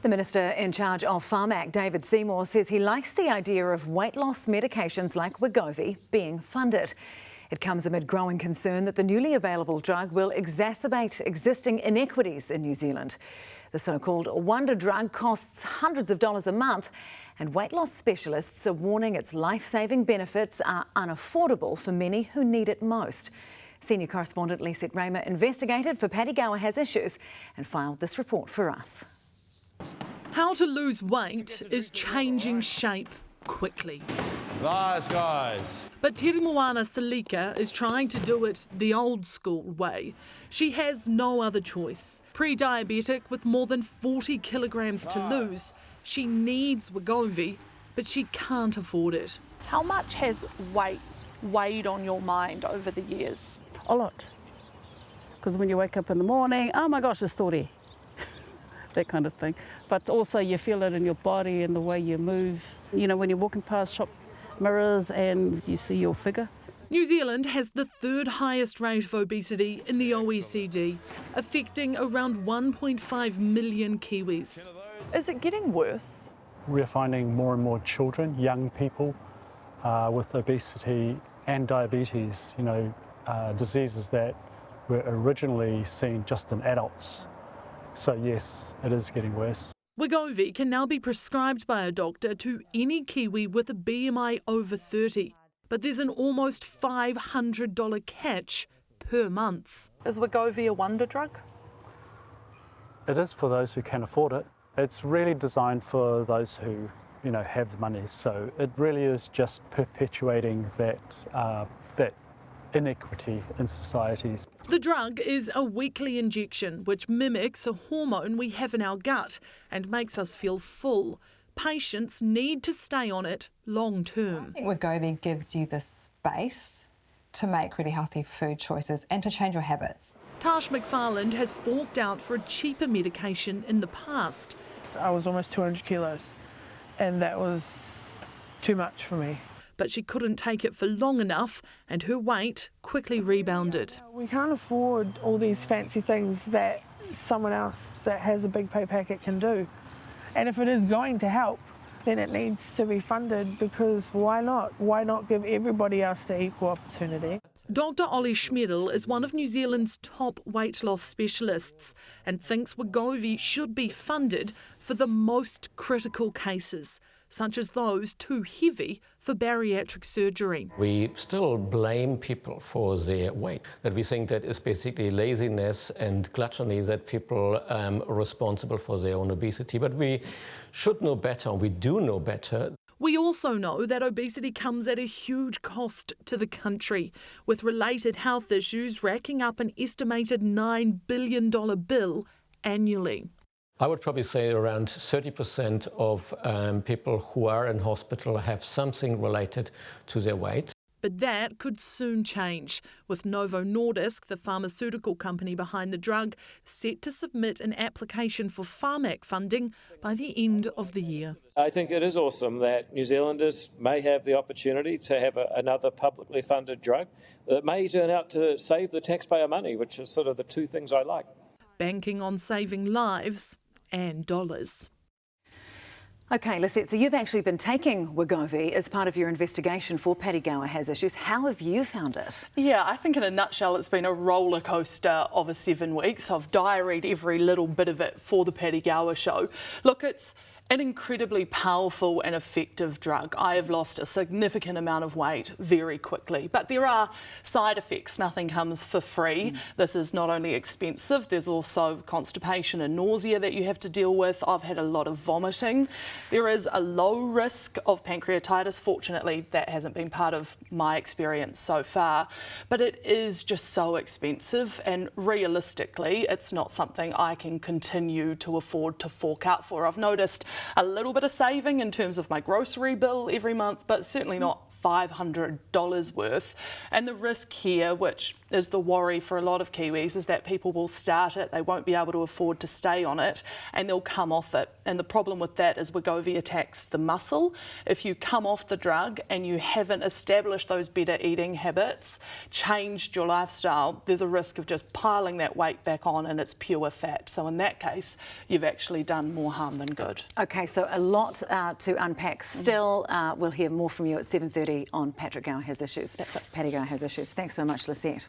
The Minister in charge of Pharmac, David Seymour, says he likes the idea of weight loss medications like Wegovy being funded. It comes amid growing concern that the newly available drug will exacerbate existing inequities in New Zealand. The so-called wonder drug costs hundreds of dollars a month, and weight loss specialists are warning its life-saving benefits are unaffordable for many who need it most. Senior Correspondent Lisette Reymer investigated for Paddy Gower Has Issues and filed this report for us. How to lose weight is changing shape quickly. Nice, guys. But Te Moana Salika is trying to do it the old school way. She has no other choice. Pre-diabetic with more than 40 kilograms to lose, she needs Wegovy, but she can't afford it. How much has weight weighed on your mind over the years? A lot. Because when you wake up in the morning, oh my gosh, it's 40. That kind of thing. But also you feel it in your body and the way you move. You know, when you're walking past shop mirrors and you see your figure. New Zealand has the third highest rate of obesity in the OECD, affecting around 1.5 million Kiwis. Is it getting worse? We're finding more and more children, young people with obesity and diabetes, diseases that were originally seen just in adults. So yes, it is getting worse. Wegovy can now be prescribed by a doctor to any Kiwi with a BMI over 30. But there's an almost $500 catch per month. Is Wegovy a wonder drug? It is for those who can afford it. It's really designed for those who, have the money. So it really is just perpetuating that inequity in societies. The drug is a weekly injection which mimics a hormone we have in our gut and makes us feel full. Patients need to stay on it long term. I think Wegovy gives you the space to make really healthy food choices and to change your habits. Tash McFarland has forked out for a cheaper medication in the past. I was almost 200 kilos and that was too much for me. But she couldn't take it for long enough and her weight quickly rebounded. We can't afford all these fancy things that someone else that has a big pay packet can do. And if it is going to help, then it needs to be funded, because why not? Why not give everybody else the equal opportunity? Dr. Ollie Schmidl is one of New Zealand's top weight loss specialists and thinks Wegovy should be funded for the most critical cases, such as those too heavy for bariatric surgery. We still blame people for their weight, that we think that is basically laziness and gluttony, that people are responsible for their own obesity. But we should know better, we do know better. We also know that obesity comes at a huge cost to the country, with related health issues racking up an estimated $9 billion bill annually. I would probably say around 30% of people who are in hospital have something related to their weight. But that could soon change, with Novo Nordisk, the pharmaceutical company behind the drug, set to submit an application for Pharmac funding by the end of the year. I think it is awesome that New Zealanders may have the opportunity to have another publicly funded drug that may turn out to save the taxpayer money, which is sort of the two things I like. Banking on saving lives and dollars. OK, Lisette, so you've actually been taking Wegovy as part of your investigation for Paddy Gower Has Issues. How have you found it? Yeah, I think in a nutshell it's been a roller coaster of a 7 weeks. I've diaried every little bit of it for the Paddy Gower show. Look, it's an incredibly powerful and effective drug. I have lost a significant amount of weight very quickly, but there are side effects. Nothing comes for free. This is not only expensive, there's also constipation and nausea that you have to deal with. I've had a lot of vomiting. There is a low risk of pancreatitis. Fortunately, that hasn't been part of my experience so far, but it is just so expensive, and realistically, it's not something I can continue to afford to fork out for. I've noticed a little bit of saving in terms of my grocery bill every month, but certainly not $500 worth. And the risk here, which is the worry for a lot of Kiwis, is that people will start it, they won't be able to afford to stay on it, and they'll come off it. And the problem with that is Wegovy attacks the muscle. If you come off the drug and you haven't established those better eating habits, changed your lifestyle, there's a risk of just piling that weight back on and it's pure fat. So in that case, you've actually done more harm than good. OK, so a lot to unpack still. We'll hear more from you at 7:30 on Paddy Gower Has Issues. Paddy Gower Has Issues. Thanks so much, Lisette.